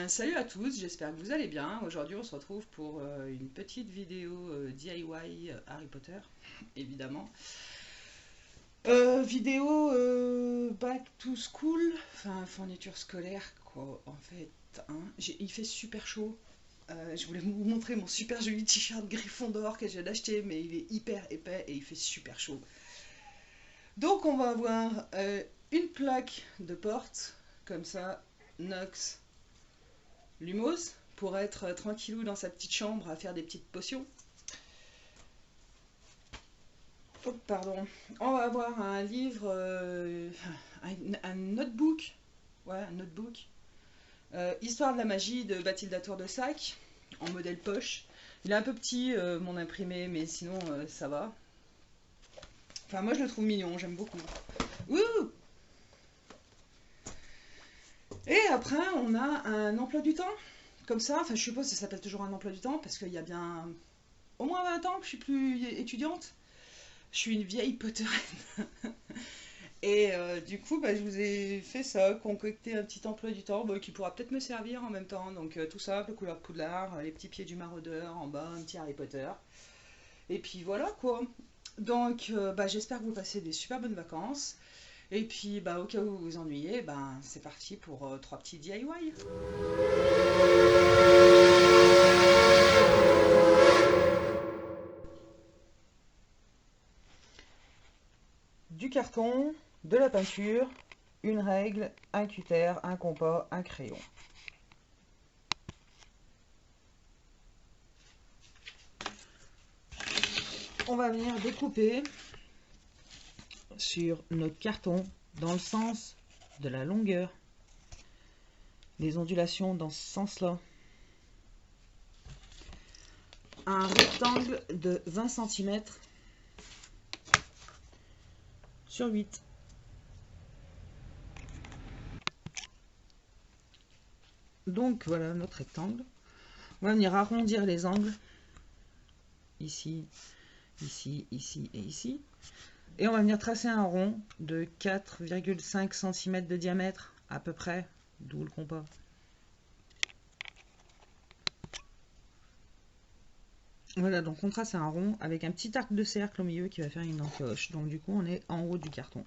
Salut à tous, j'espère que vous allez bien. Aujourd'hui, on se retrouve pour une petite vidéo DIY Harry Potter, évidemment. Vidéo back to school, enfin fourniture scolaire, quoi, en fait. Hein. Il fait super chaud. Je voulais vous montrer mon super joli t-shirt Gryffondor que j'ai acheté, mais il est hyper épais et il fait super chaud. Donc, on va avoir une plaque de porte, comme ça, Nox Lumos, pour être tranquillou dans sa petite chambre à faire des petites potions. Oh, pardon. On va avoir un livre, un notebook. Ouais, un notebook. Histoire de la magie de Bathilda Tour de Sac, en modèle poche. Il est un peu petit, mon imprimé, mais sinon, ça va. Enfin, moi, je le trouve mignon, j'aime beaucoup. Ouh. Et après, on a un emploi du temps. Comme ça, enfin, je suppose que ça s'appelle toujours un emploi du temps, parce qu'il y a bien au moins 20 ans que je suis plus étudiante. Je suis une vieille Potterhead. Et du coup, je vous ai fait ça, concocté un petit emploi du temps qui pourra peut-être me servir en même temps. Donc tout simple, couleur Poudlard, les petits pieds du maraudeur, en bas un petit Harry Potter. Et puis voilà quoi. Donc j'espère que vous passez des super bonnes vacances. Et puis au cas où vous vous ennuyez, c'est parti pour 3 petits DIY. Du carton, de la peinture, une règle, un cutter, un compas, un crayon. On va venir découper sur notre carton dans le sens de la longueur. Les ondulations dans ce sens-là. Un rectangle de 20 cm sur 8. Donc voilà notre rectangle. On va venir arrondir les angles. Ici, ici, ici et ici. Et on va venir tracer un rond de 4,5 cm de diamètre à peu près, d'où le compas. Voilà, donc on trace un rond avec un petit arc de cercle au milieu qui va faire une encoche. Donc du coup, on est en haut du carton.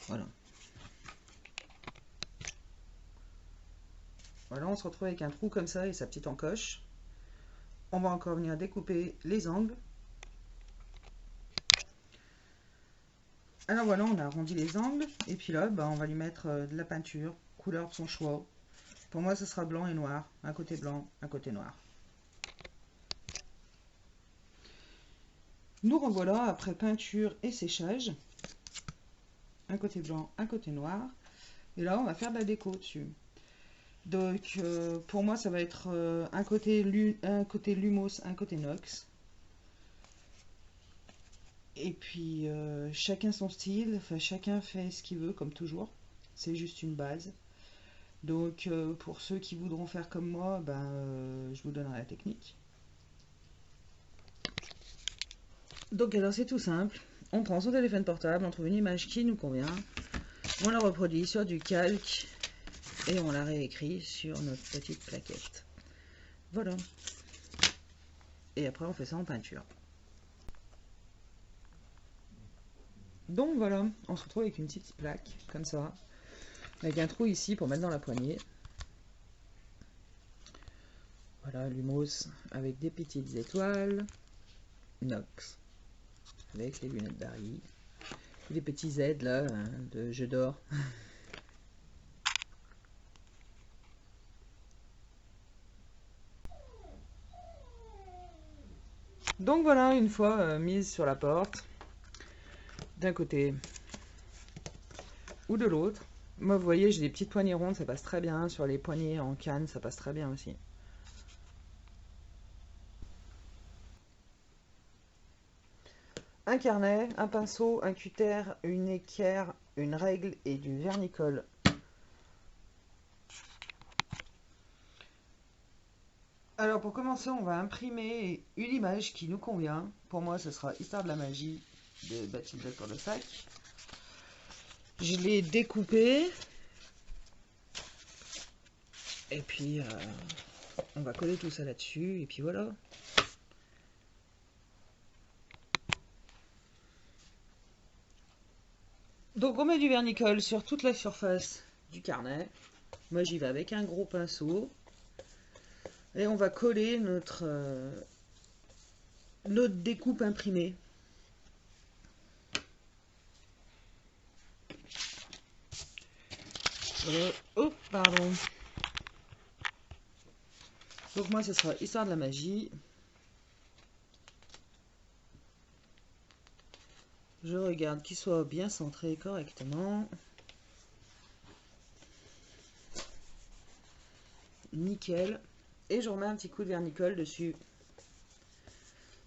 Voilà. Voilà, on se retrouve avec un trou comme ça et sa petite encoche. On va encore venir découper les angles. Alors voilà, on a arrondi les angles. Et puis là, on va lui mettre de la peinture, couleur de son choix. Pour moi, ce sera blanc et noir. Un côté blanc, un côté noir. Nous revoilà après peinture et séchage. Un côté blanc, un côté noir. Et là, on va faire de la déco dessus. Donc, pour moi, ça va être un côté Lumos, un côté Nox. Et puis, chacun son style. Enfin, chacun fait ce qu'il veut, comme toujours. C'est juste une base. Donc, pour ceux qui voudront faire comme moi, je vous donnerai la technique. Donc alors c'est tout simple, on prend son téléphone portable, on trouve une image qui nous convient, on la reproduit sur du calque et on la réécrit sur notre petite plaquette. Voilà. Et après on fait ça en peinture. Donc voilà, on se retrouve avec une petite plaque comme ça, avec un trou ici pour mettre dans la poignée. Voilà, Lumos avec des petites étoiles, Nox avec les lunettes d'Harry, et les petits Z là, de jeu d'or. Donc voilà, une fois mise sur la porte, d'un côté ou de l'autre. Moi, vous voyez, j'ai des petites poignées rondes, ça passe très bien. Sur les poignées en canne, ça passe très bien aussi. Un carnet, un pinceau, un cutter, une équerre, une règle et du vernicole. Alors pour commencer, on va imprimer une image qui nous convient. Pour moi, ce sera Histoire de la magie de Bathilda Tour de Sac. Je l'ai découpée. Et puis on va coller tout ça là-dessus et puis voilà. Donc on met du vernicole sur toute la surface du carnet. Moi j'y vais avec un gros pinceau. Et on va coller notre découpe imprimée. Oh, pardon. Donc moi ce sera Histoire de la magie. Je regarde qu'il soit bien centré correctement. Nickel. Et je remets un petit coup de vernicole dessus.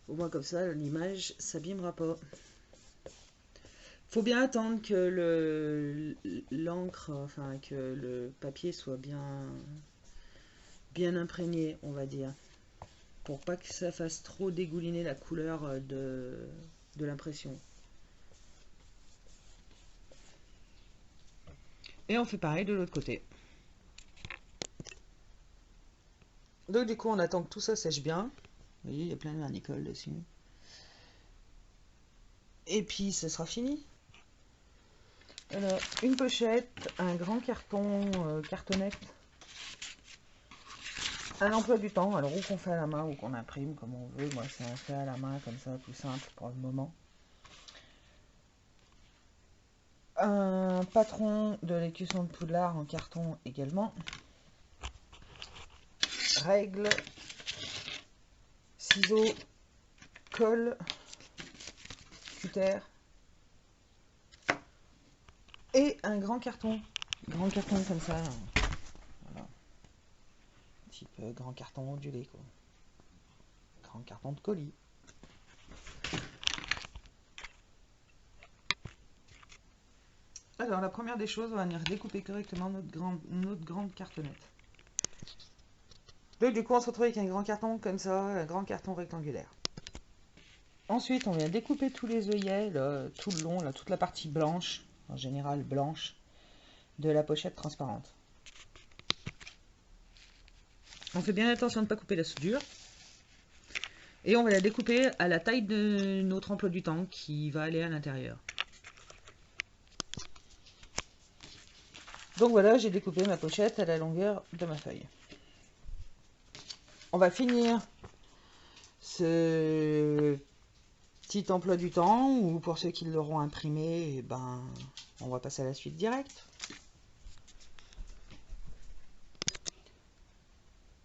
Au moins comme ça, l'image s'abîmera pas. Faut bien attendre que l'encre, enfin que le papier soit bien imprégné, on va dire. Pour pas que ça fasse trop dégouliner la couleur de l'impression. Et on fait pareil de l'autre côté. Donc du coup on attend que tout ça sèche bien. Vous voyez, il y a plein de vernicole dessus. Et puis ce sera fini. Alors, une pochette, un grand carton, cartonnette. Un emploi du temps, alors ou qu'on fait à la main ou qu'on imprime comme on veut. Moi c'est un fait à la main comme ça, tout simple pour le moment. Un patron de l'écusson de Poudlard en carton également. Règles, ciseaux, colle, cutter. Et un grand carton comme ça. Voilà. Type grand carton ondulé quoi. Grand carton de colis. Alors la première des choses, on va venir découper correctement notre grande cartonnette. Donc du coup on se retrouve avec un grand carton comme ça, un grand carton rectangulaire. Ensuite on vient découper tous les œillets, là, tout le long, là, toute la partie blanche, en général blanche, de la pochette transparente. On fait bien attention de ne pas couper la soudure. Et on va la découper à la taille de notre emploi du temps qui va aller à l'intérieur. Donc voilà, j'ai découpé ma pochette à la longueur de ma feuille. On va finir ce petit emploi du temps, ou pour ceux qui l'auront imprimé, eh ben, on va passer à la suite directe.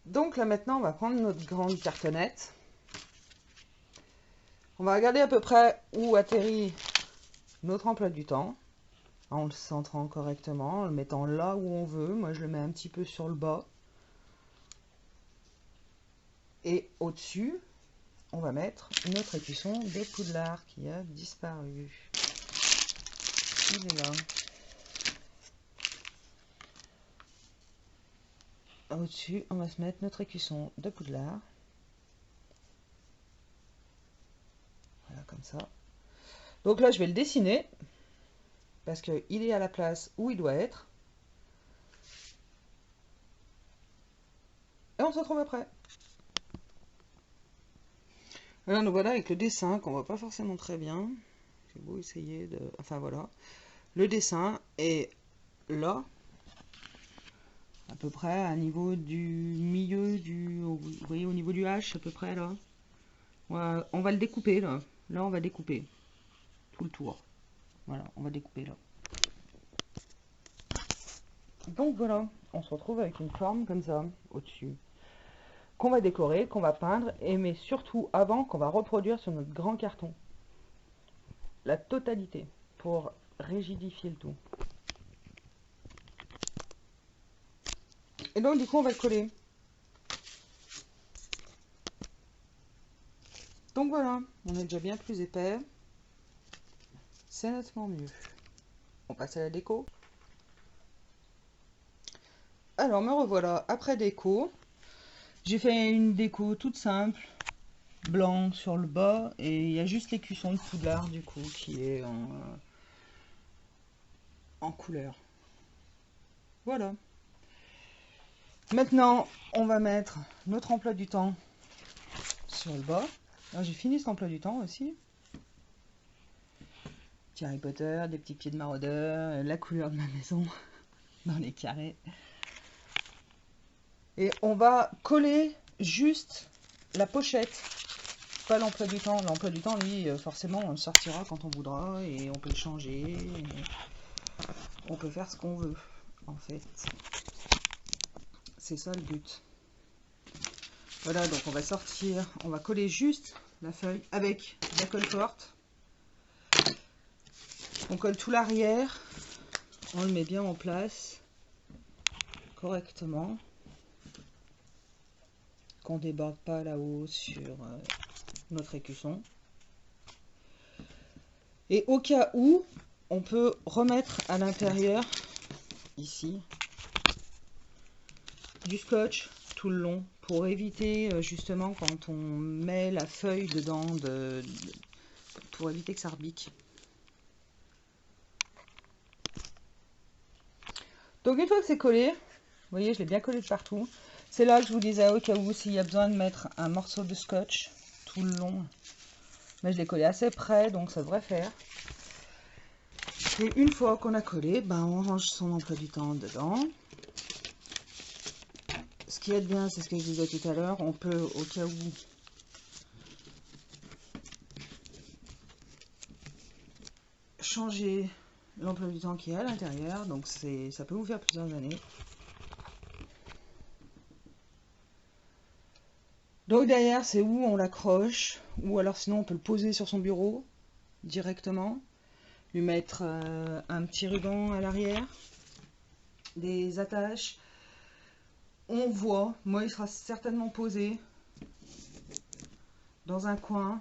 Donc là maintenant, on va prendre notre grande cartonnette. On va regarder à peu près où atterrit notre emploi du temps, en le centrant correctement, en le mettant là où on veut. Moi, je le mets un petit peu sur le bas. Et au-dessus, on va mettre notre écusson de Poudlard qui a disparu. Il est là. Au-dessus, on va se mettre notre écusson de Poudlard. Voilà, comme ça. Donc là, je vais le dessiner, parce qu'il est à la place où il doit être. Et on se retrouve après. Alors nous voilà avec le dessin qu'on voit pas forcément très bien. J'ai beau essayer de... Enfin voilà. Le dessin est là, à peu près à niveau du milieu du... Vous voyez, au niveau du H, à peu près là. On va le découper là. Là, on va découper tout le tour. Voilà, on va découper là. Donc voilà, on se retrouve avec une forme comme ça, au-dessus, qu'on va décorer, qu'on va peindre, mais surtout avant, qu'on va reproduire sur notre grand carton. La totalité, pour rigidifier le tout. Et donc du coup, on va le coller. Donc voilà, on est déjà bien plus épais. C'est nettement mieux. On passe à la déco. Alors me revoilà après déco. J'ai fait une déco toute simple, blanc sur le bas, et il y a juste l'écusson de Poudlard du coup qui est en couleur. Voilà. Maintenant, on va mettre notre emploi du temps sur le bas. Alors, j'ai fini cet emploi du temps aussi. Petit Harry Potter, des petits pieds de maraudeur, la couleur de ma maison dans les carrés. Et on va coller juste la pochette, pas l'emploi du temps. L'emploi du temps, lui, forcément, on le sortira quand on voudra et on peut le changer. On peut faire ce qu'on veut, en fait. C'est ça le but. Voilà, donc on va sortir, on va coller juste la feuille avec la colle forte. On colle tout l'arrière, on le met bien en place correctement, qu'on ne déborde pas là-haut sur notre écusson. Et au cas où, on peut remettre à l'intérieur, ici, du scotch tout le long pour éviter justement quand on met la feuille dedans, pour éviter que ça rebique. Donc une fois que c'est collé, vous voyez, je l'ai bien collé de partout. C'est là que je vous disais au cas où s'il y a besoin de mettre un morceau de scotch tout le long. Mais je l'ai collé assez près, donc ça devrait faire. Et une fois qu'on a collé, ben on range son emploi du temps dedans. Ce qui est bien, c'est ce que je disais tout à l'heure, on peut au cas où changer l'emploi du temps qui est à l'intérieur, donc ça peut vous faire plusieurs années. Donc derrière, c'est où on l'accroche, ou alors sinon on peut le poser sur son bureau directement, lui mettre un petit ruban à l'arrière, des attaches. On voit, moi il sera certainement posé dans un coin